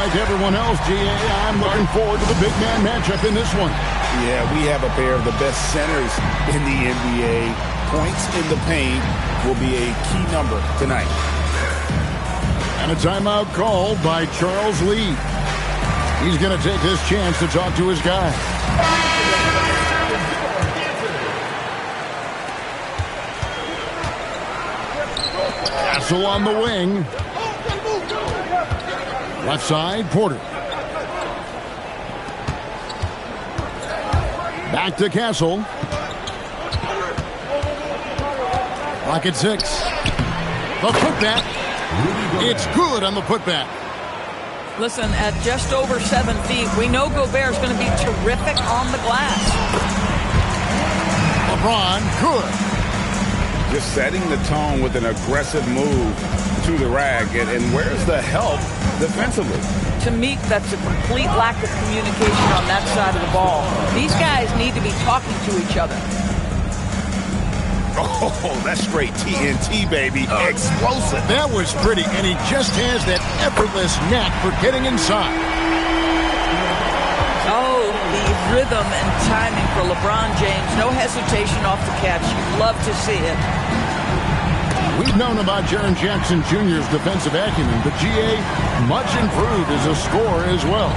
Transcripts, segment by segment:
like everyone else, GA, I'm looking forward to the big man matchup in this one. Yeah, we have a pair of the best centers in the NBA. Points in the paint will be a key number tonight. And a timeout called by Charles Lee. He's going to take this chance to talk to his guy. Castle on the wing. Left side, Porter. Back to Castle. Rocket 6. The putback. It's good on the putback. Listen, at just over 7 feet, we know Gobert's going to be terrific on the glass. LeBron, good. Just setting the tone with an aggressive move to the rack. And where's the help defensively? To me, that's a complete lack of communication on that side of the ball. These guys need to be talking to each other. Oh, that's straight TNT, baby. Explosive. That was pretty, and he just has that effortless knack for getting inside. Oh, the rhythm and timing for LeBron James. No hesitation off the catch. You'd love to see it. We've known about Jaren Jackson Jr.'s defensive acumen, but GA, much improved as a scorer as well.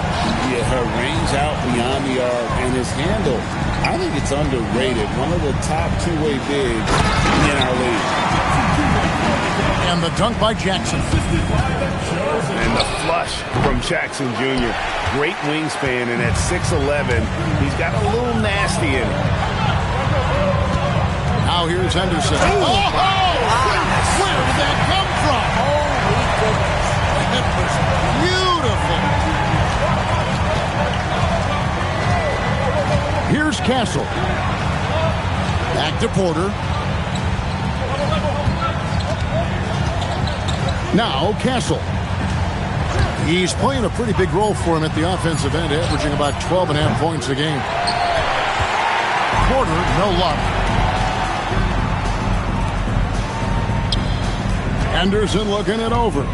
Yeah, her range out beyond the arc and his handle, I think it's underrated. One of the top two-way bigs in our league. And the dunk by Jackson. And the flush from Jackson Jr. Great wingspan, and at 6'11", he's got a little nasty in it. Now here's Henderson. Oh! Where did that come from? Holy goodness. That was beautiful. Here's Castle. Back to Porter. Now Castle. He's playing a pretty big role for him at the offensive end, averaging about 12.5 points a game. Porter, no luck. Henderson looking it over.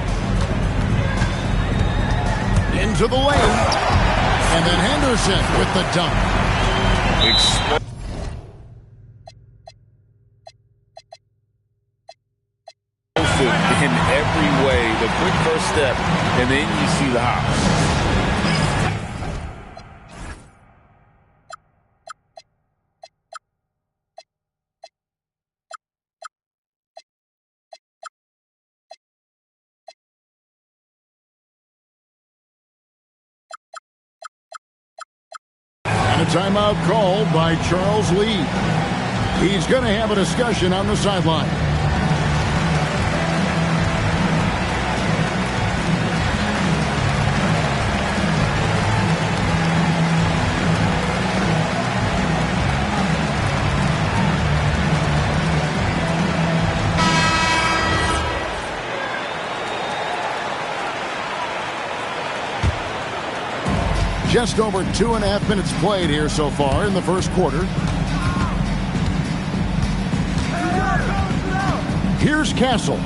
Into the lane. And then Henderson with the dunk. In every way, the quick first step, and then you see the hop. And a timeout called by Charles Lee. He's going to have a discussion on the sideline. Just over 2.5 minutes played here so far in the first quarter. Here's Castle.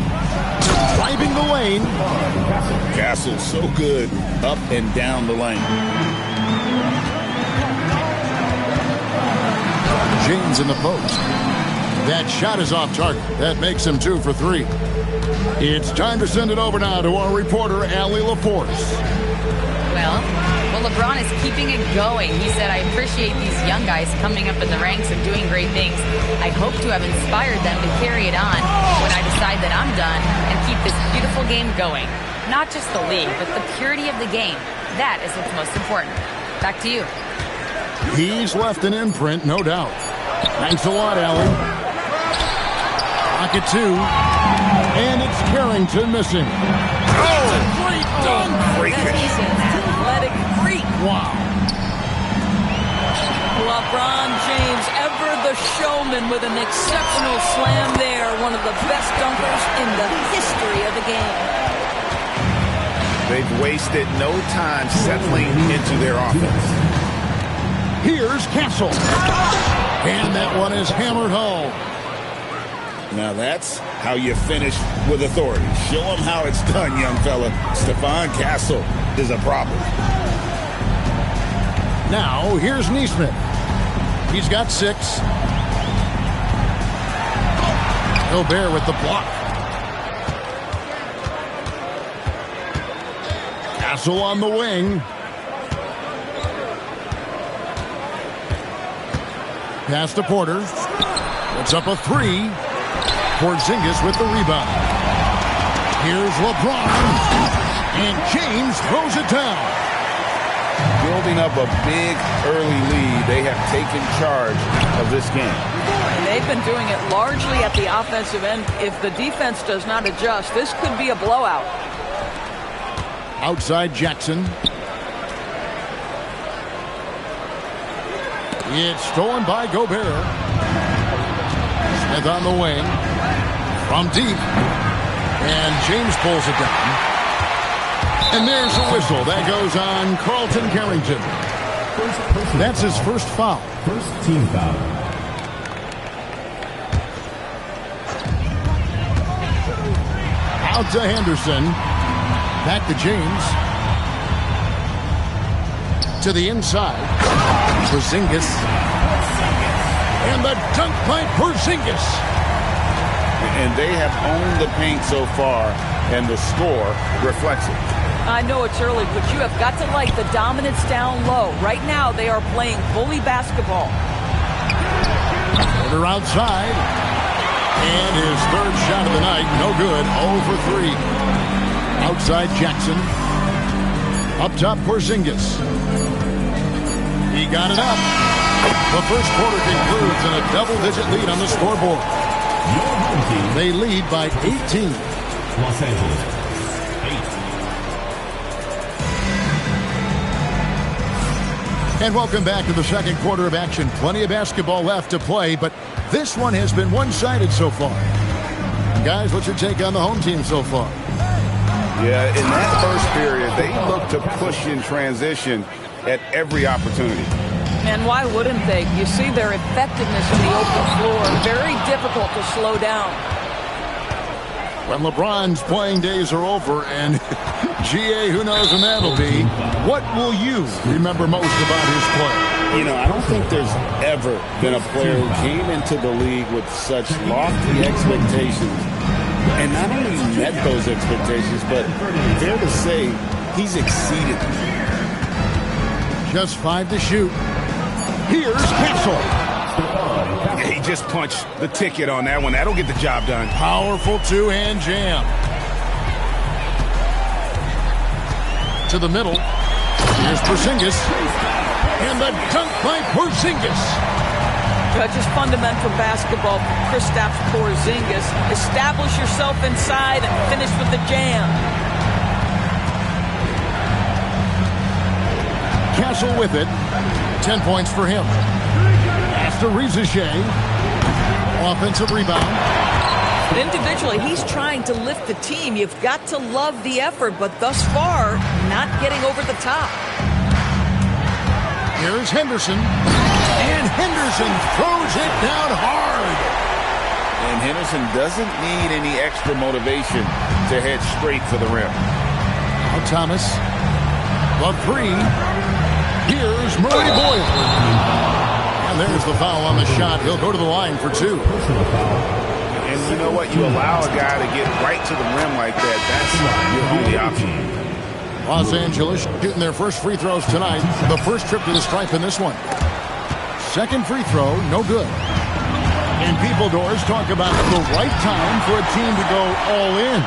Driving the lane. Castle's so good up and down the lane. James in the post. That shot is off target. That makes him 2 for 3. It's time to send it over now to our reporter, Allie LaForce. Well, LeBron is keeping it going. He said, I appreciate these young guys coming up in the ranks and doing great things. I hope to have inspired them to carry it on when I decide that I'm done and keep this beautiful game going. Not just the league, but the purity of the game. That is what's most important. Back to you. He's left an imprint, no doubt. Thanks a lot, Allie. Pocket 2. And it's Carrington missing. Oh, Great dunk. He's an athletic freak. Wow. LeBron James, ever the showman, with an exceptional slam there. One of the best dunkers in the history of the game. they've wasted no time settling into their offense. Here's Castle. And that one is hammered home. Now that's how you finish with authority. Show them how it's done, young fella. Stephon Castle is a problem. Now, here's Neesmith. He's got 6. Gobert with the block. Castle on the wing. Pass to Porter. Puts up a 3. Porzingis with the rebound. Here's LeBron. And James throws it down. Building up a big early lead. They have taken charge of this game. And they've been doing it largely at the offensive end. If the defense does not adjust, this could be a blowout. Outside Jackson. It's stolen by Gobert. Smith on the wing. From deep. And James pulls it down. And there's a whistle. That goes on Carlton Carrington. That's his first foul. First team foul. Out to Henderson. Back to James. To the inside. Porzingis. And the dunk by Porzingis. And they have owned the paint so far, and the score reflects it. I know it's early, but you have got to like the dominance down low. Right now, they are playing bully basketball. Porter outside. And his third shot of the night, no good, 0 for 3. Outside Jackson. Up top, Porzingis. He got it up. The first quarter concludes in a double-digit lead on the scoreboard. They lead by 18. Los Angeles, 8. And welcome back to the second quarter of action. Plenty of basketball left to play, but this one has been one-sided so far. Guys, what's your take on the home team so far? Yeah, in that first period, they looked to push in transition at every opportunity. And why wouldn't they? You see their effectiveness in the open floor. Very difficult to slow down. When LeBron's playing days are over, and GA, who knows when that'll be, what will you remember most about his play? You know, I don't think there's ever been a player who came into the league with such lofty expectations and not only met those expectations, but fair to say, he's exceeded them. Just 5 to shoot. Here's Castle. He just punched the ticket on that one. That'll get the job done. Powerful two-hand jam. To the middle. Here's Porzingis. And the dunk by Porzingis. Just fundamental basketball for Kristaps Porzingis. Establish yourself inside and finish with the jam. Castle with it. 10 points for him. Pass to Shea. Offensive rebound. Individually, he's trying to lift the team. You've got to love the effort, but thus far, not getting over the top. Here's Henderson. And Henderson throws it down hard. And Henderson doesn't need any extra motivation to head straight for the rim. Now Thomas. The 3. Here's Murray Boyle. And there's the foul on the shot. He'll go to the line for 2. And you know what? You allow a guy to get right to the rim like that. That's your only option. Los Angeles shooting their first free throws tonight. The first trip to the stripe in this one. Second free throw, no good. And People Doors talk about the right time for a team to go all in.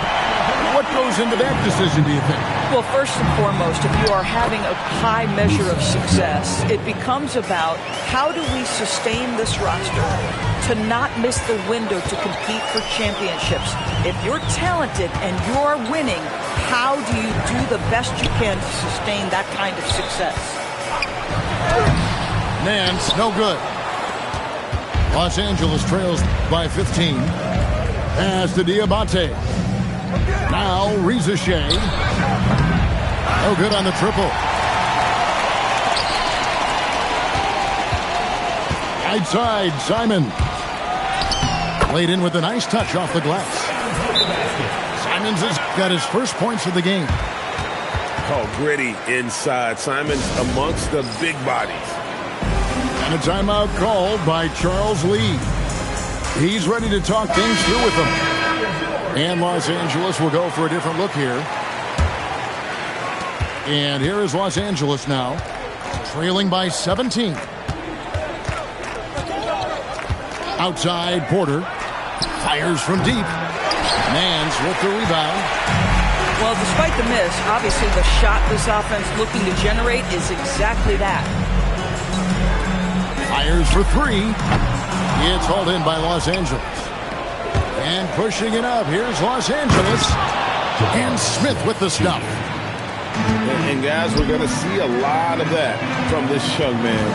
What goes into that decision, do you think? Well, first and foremost, if you are having a high measure of success, it becomes about how do we sustain this roster to not miss the window to compete for championships. If you're talented and you're winning, how do you do the best you can to sustain that kind of success? Nance, no good. Los Angeles trails by 15. Pass to Diabate. Now, Shea. No good on the triple. Outside, Simon. Laid in with a nice touch off the glass. Simons has got his first points of the game. Oh, gritty inside. Simons amongst the big bodies. And a timeout called by Charles Lee. He's ready to talk things through with them. And Los Angeles will go for a different look here. And here is Los Angeles now, trailing by 17. Outside, Porter fires from deep. Mans with the rebound. Well, despite the miss, obviously the shot this offense looking to generate is exactly that. Fires for three. It's hauled in by Los Angeles. And pushing it up, here's Los Angeles. And Smith with the stuff. And guys, we're going to see a lot of that from this young man.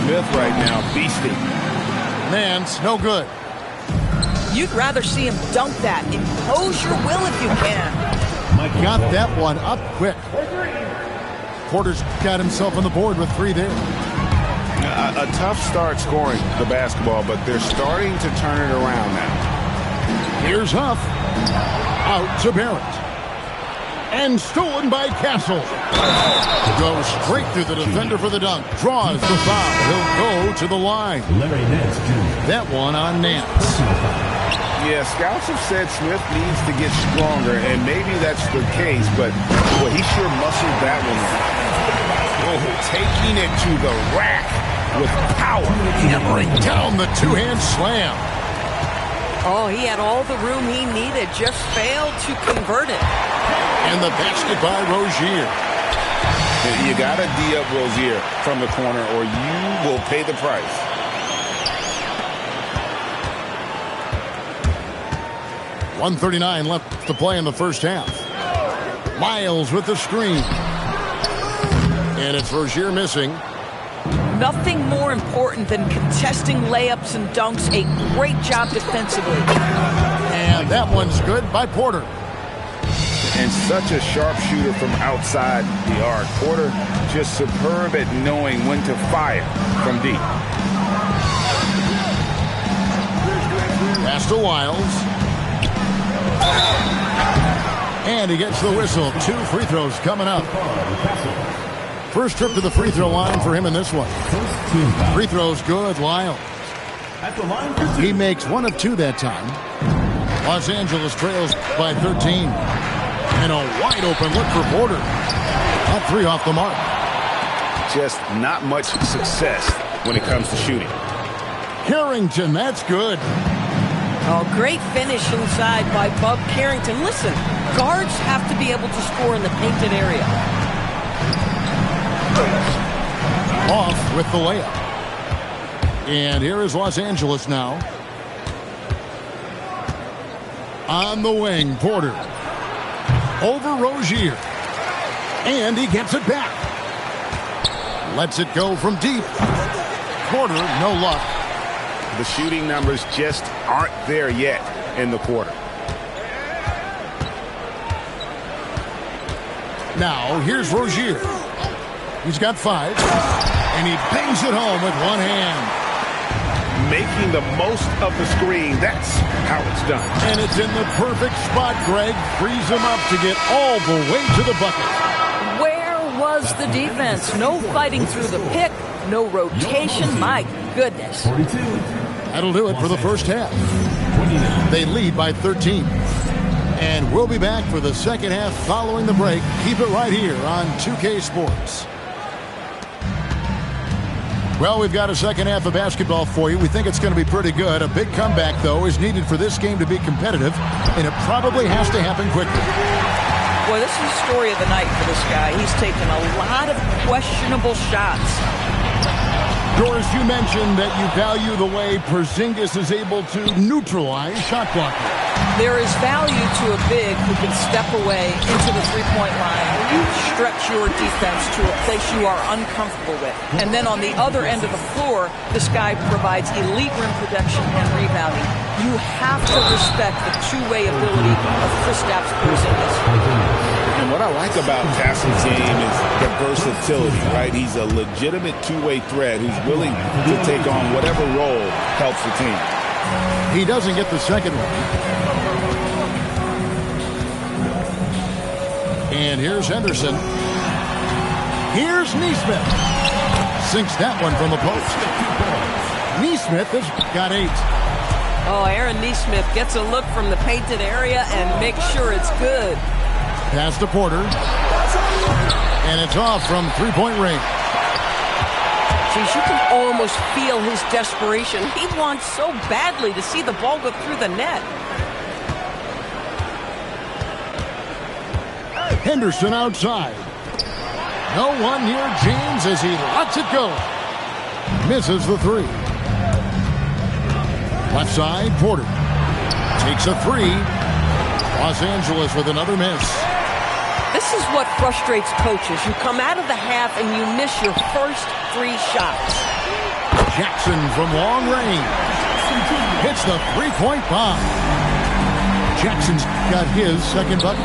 Smith right now, beasting. Mans, no good. You'd rather see him dunk that. Impose your will if you can. Got that one up quick. Porter's got himself on the board with three there. A tough start scoring the basketball, but they're starting to turn it around now. Here's Huff. Out to Barrett. And stolen by Castle. Goes straight through the defender for the dunk. Draws the foul. He'll go to the line. Larry Nance, Jr. That one on Nance. Yeah, scouts have said Smith needs to get stronger, and maybe that's the case, but boy, he sure muscled that one. Oh, taking it to the rack with power. Hammering down the two-hand slam. Oh, he had all the room he needed, just failed to convert it. And the basket by Rozier. You got to D up Rozier from the corner, or you will pay the price. .139 left to play in the first half. Miles with the screen. And it's Rozier missing. Nothing more important than contesting layups and dunks. A great job defensively. And that one's good by Porter. And such a sharp shooter from outside the arc. Porter just superb at knowing when to fire from deep. Pass to Wiles. And he gets the whistle. 2 free throws coming up. First trip to the free throw line for him in this one. Free throws good, Wiles. He makes 1 of 2 that time. Los Angeles trails by 13. And a wide open look for Porter. That 3 off the mark. Just not much success when it comes to shooting. Carrington, that's good. Oh, great finish inside by Bub Carrington. Listen, guards have to be able to score in the painted area. Off with the layup. And here is Los Angeles now. On the wing, Porter. Over Rozier. And he gets it back. Lets it go from deep. Porter, no luck. The shooting numbers just aren't there yet in the quarter. Now, here's Rozier. He's got 5. And he bangs it home with one hand. Making the most of the screen. That's how it's done. And it's in the perfect spot, Greg. Frees him up to get all the way to the bucket. Where was the defense? No fighting through the pick. No rotation. My goodness. 42. That'll do it for the first half. They lead by 13. And we'll be back for the second half following the break. Keep it right here on 2K Sports. Well, we've got a second half of basketball for you. We think it's going to be pretty good. A big comeback, though, is needed for this game to be competitive, and it probably has to happen quickly. Boy, this is the story of the night for this guy. He's taken a lot of questionable shots. Doris, you mentioned that you value the way Porzingis is able to neutralize shot blocking. There is value to a big who can step away into the three-point line, stretch your defense to a place you are uncomfortable with. And then on the other end of the floor, this guy provides elite rim protection and rebounding. You have to respect the two-way ability of Kristaps Porzingis. And what I like about Castle's game is the versatility, right? He's a legitimate two-way threat who's willing to take on whatever role helps the team. He doesn't get the second one. And here's Henderson. Here's Neesmith. Sinks that one from the post. Neesmith has got 8. Oh, Aaron Neesmith gets a look from the painted area and makes sure it's good. Pass to Porter. And it's off from three-point range. Geez, you can almost feel his desperation. He wants so badly to see the ball go through the net. Henderson outside. No one near James as he lets it go. Misses the 3. Left side, Porter. Takes a 3. Los Angeles with another miss. This is what frustrates coaches. You come out of the half and you miss your first 3 shots. Jackson from long range. Hits the three-point bomb. Jackson's got his second bucket.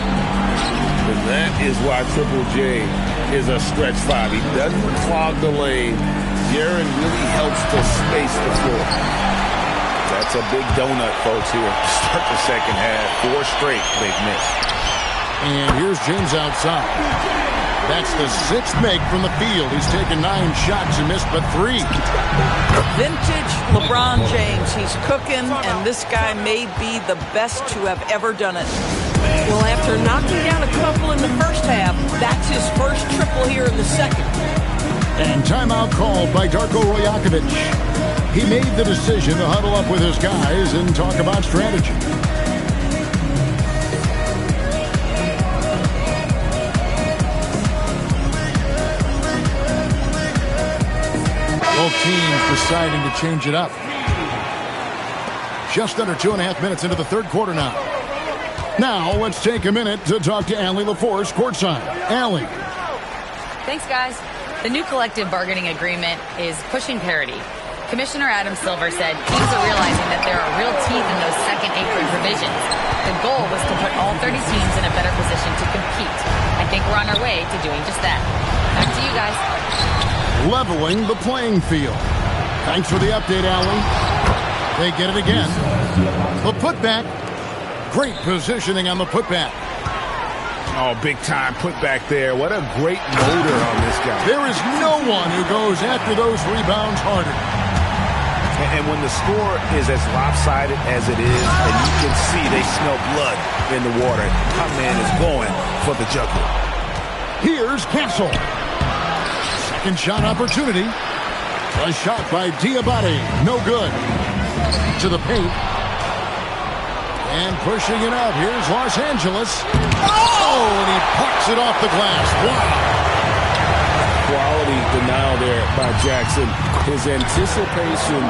And that is why Triple J is a stretch 5. He doesn't clog the lane. Jaron really helps to space the floor. That's a big donut, folks, here. Start the second half. 4 straight they've missed. And here's James outside. That's the 6th make from the field. He's taken 9 shots and missed but 3. Vintage LeBron James. He's cooking, and this guy may be the best to have ever done it. Well, after knocking down a couple in the first half, that's his first triple here in the second. And timeout called by Darko Rajakovic. He made the decision to huddle up with his guys and talk about strategy. Both teams deciding to change it up. Just under 2.5 minutes into the third quarter now. Now, let's take a minute to talk to Allie LaForce courtside. Allie. Thanks, guys. The new collective bargaining agreement is pushing parity. Commissioner Adam Silver said teams are realizing that there are real teeth in those second apron provisions. The goal was to put all 30 teams in a better position to compete. I think we're on our way to doing just that. Back to you guys. Leveling the playing field. Thanks for the update, Allie. They get it again. The putback. Great positioning on the putback. Oh, big-time putback there. What a great motor on this guy. There is no one who goes after those rebounds harder. And when the score is as lopsided as it is, and you can see they smell blood in the water, my man is going for the jugular. Here's Castle. Second shot opportunity. A shot by Diabate. No good. To the paint. And pushing it up. Here's Los Angeles. Oh, and he pucks it off the glass. Wow. Quality denial there by Jackson. His anticipation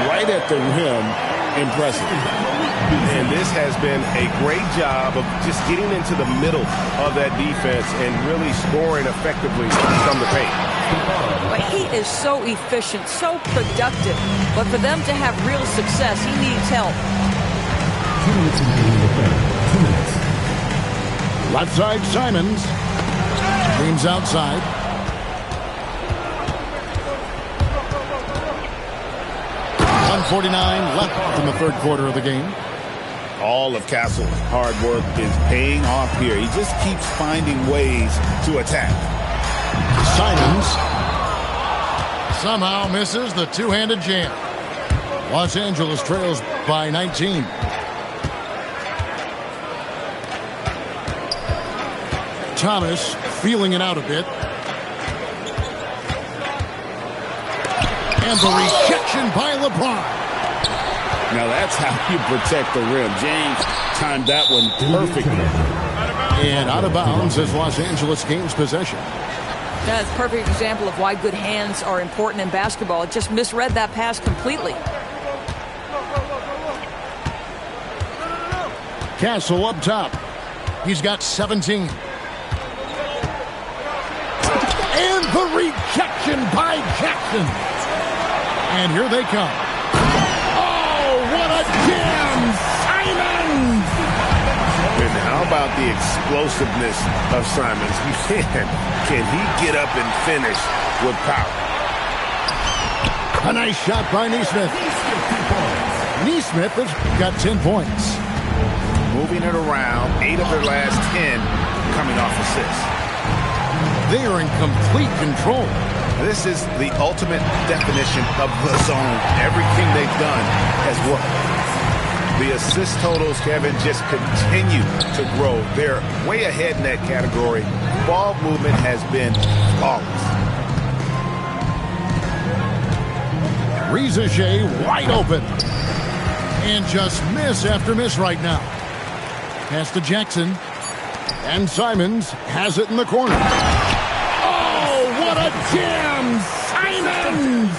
right at the rim, impressive. And this has been a great job of just getting into the middle of that defense and really scoring effectively from the paint. But he is so efficient, so productive. But for them to have real success, he needs help. 2 minutes remaining in the third. 2 minutes. Left side, Simons. James outside. .149 left in the third quarter of the game. All of Castle's hard work is paying off here. He just keeps finding ways to attack. Simons somehow misses the two-handed jam. Los Angeles trails by 19. Thomas feeling it out a bit. And the rejection by LeBron. Now that's how you protect the rim. James timed that one perfectly. And out of bounds as Los Angeles gains possession. That's a perfect example of why good hands are important in basketball. It just misread that pass completely. Castle up top. He's got 17. And the rejection by Jackson. And here they come. Oh, what a jam! Simons! And how about the explosiveness of Simons? Man, can he get up and finish with power? A nice shot by Neesmith. Neesmith has got 10 points. Moving it around, 8 of their last 10 coming off assists. They are in complete control. This is the ultimate definition of the zone. Everything they've done has worked. The assist totals, Kevin, just continue to grow. They're way ahead in that category. Ball movement has been flawless. Rizache wide open. And just miss after miss right now. Pass to Jackson. And Simons has it in the corner. Oh, what a jam! Simons!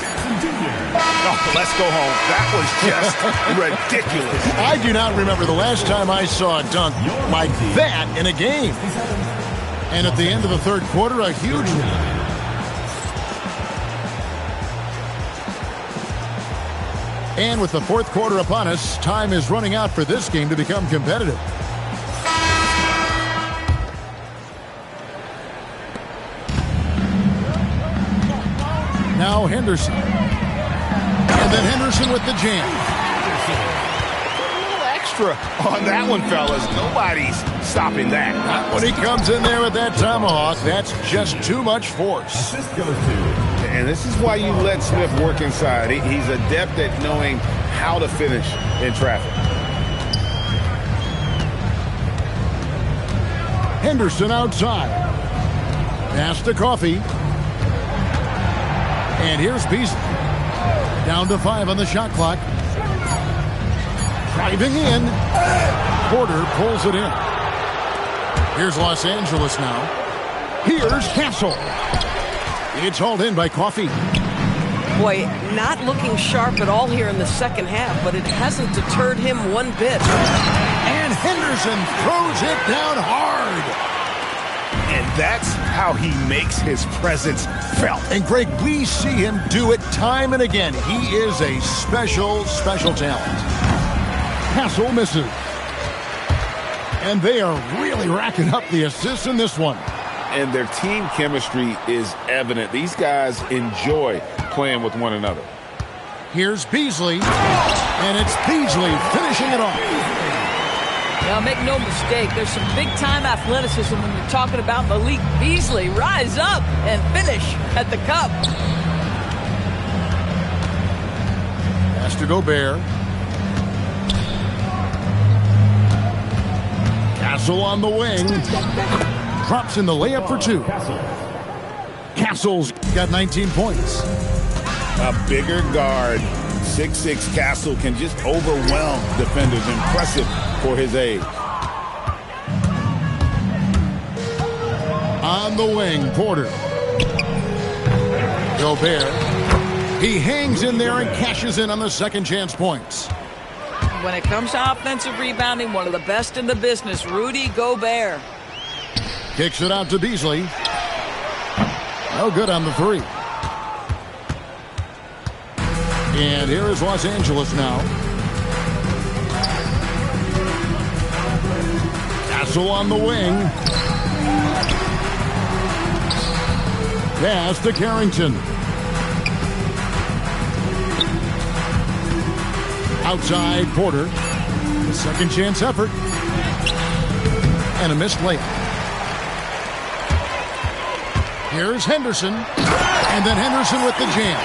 Oh, let's go home. That was just ridiculous. I do not remember the last time I saw a dunk like that in a game. And at the end of the third quarter, a huge one. And with the fourth quarter upon us, time is running out for this game to become competitive. Now Henderson. And then Henderson with the jam. A little extra on that one, fellas. Nobody's stopping that. Not when he comes in there with that tomahawk. That's just too much force. And this is why you let Smith work inside. He's adept at knowing how to finish in traffic. Henderson outside. Pass to Coffee. And here's Beasley. Down to 5 on the shot clock. Driving in. Porter pulls it in. Here's Los Angeles now. Here's Castle. It's hauled in by Coffee. Boy, not looking sharp at all here in the second half, but it hasn't deterred him one bit. And Henderson throws it down hard. And that's how he makes his presence felt. And Greg, we see him do it time and again. He is a special, special talent. Castle misses. And they are really racking up the assists in this one. And their team chemistry is evident. These guys enjoy playing with one another. Here's Beasley. And it's Beasley finishing it off. Now, make no mistake, there's some big-time athleticism when you're talking about Malik Beasley. Rise up and finish at the cup. Pass to Gobert. Castle on the wing. Drops in the layup for 2. Castle's got 19 points. A bigger guard, 6'6" Castle, can just overwhelm defenders. Impressive for his age. On the wing, Porter. Gobert. He hangs in there and cashes in on the second chance points. When it comes to offensive rebounding, one of the best in the business, Rudy Gobert. Kicks it out to Beasley. No good on the 3. And here is Los Angeles now. Castle on the wing. Pass to Carrington. Outside Porter. The second chance effort. And a missed layup. Here's Henderson. And then Henderson with the jam.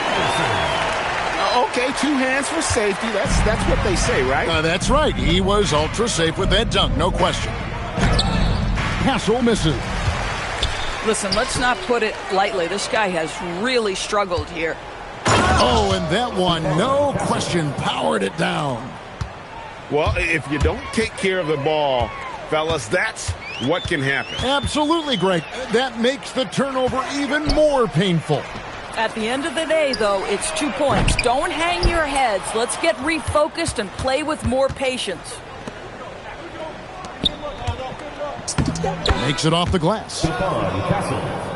Okay, 2 hands for safety. That's what they say, right? That's right. He was ultra safe with that dunk, no question. Castle misses. Listen, let's not put it lightly. This guy has really struggled here. Oh, and that one, no question, powered it down. Well, if you don't take care of the ball, fellas, that's what can happen. Absolutely, Greg. That makes the turnover even more painful. At the end of the day, though, it's 2 points. Don't hang your heads. Let's get refocused and play with more patience. Makes it off the glass.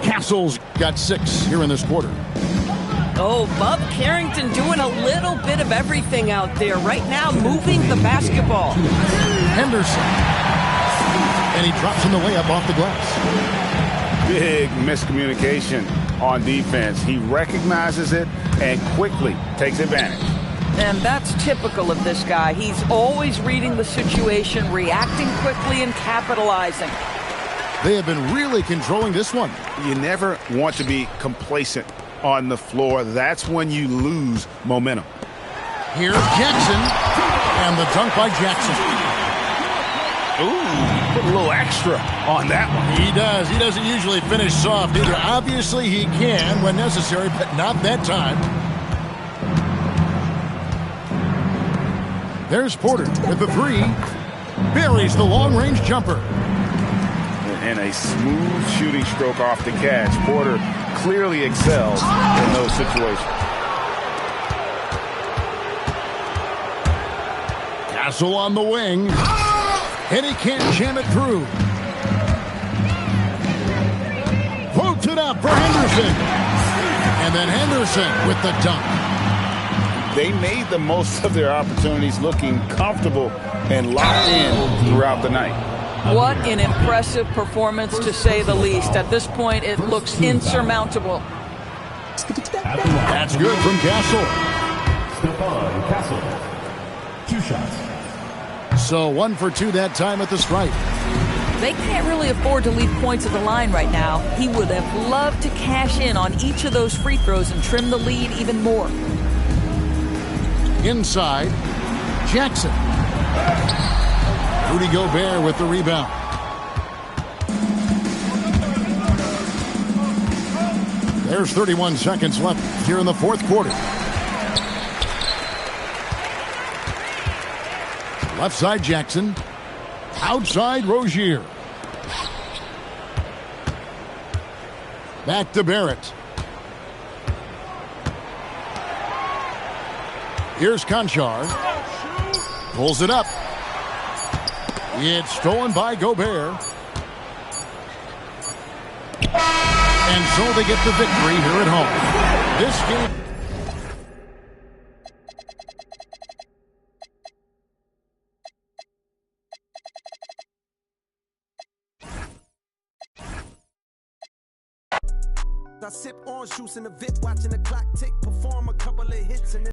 Castle's got 6 here in this quarter. Oh, Bub Carrington doing a little bit of everything out there. Right now, moving the basketball. Henderson. And he drops in the layup off the glass. Big miscommunication on defense. He recognizes it and quickly takes advantage. And that's typical of this guy. He's always reading the situation, reacting quickly, and capitalizing. They have been really controlling this one. You never want to be complacent on the floor. That's when you lose momentum. Here's Jackson, and the dunk by Jackson. Ooh, put a little extra on that one. He does. He doesn't usually finish soft either. Obviously, he can when necessary, but not that time. There's Porter with the three. Buries the long-range jumper. And a smooth shooting stroke off the catch. Porter clearly excels in those situations. Castle on the wing. And he can't jam it through. Floats it up for Henderson. And then Henderson with the dunk. They made the most of their opportunities, looking comfortable and locked in throughout the night. What an impressive performance, to say the least. At this point, it looks insurmountable. That's good from Castle. Stephon Castle. 2 shots. So 1 for 2 that time at the stripe. They can't really afford to leave points at the line right now. He would have loved to cash in on each of those free throws and trim the lead even more. Inside, Jackson. Rudy Gobert with the rebound. There's 31 seconds left here in the fourth quarter. Left side Jackson. Outside Rozier. Back to Barrett. Here's Conchar. Pulls it up. It's stolen by Gobert. And so they get the victory here at home. This game... I sip orange juice in the VIP, watching the clock tick, perform a couple of hits and then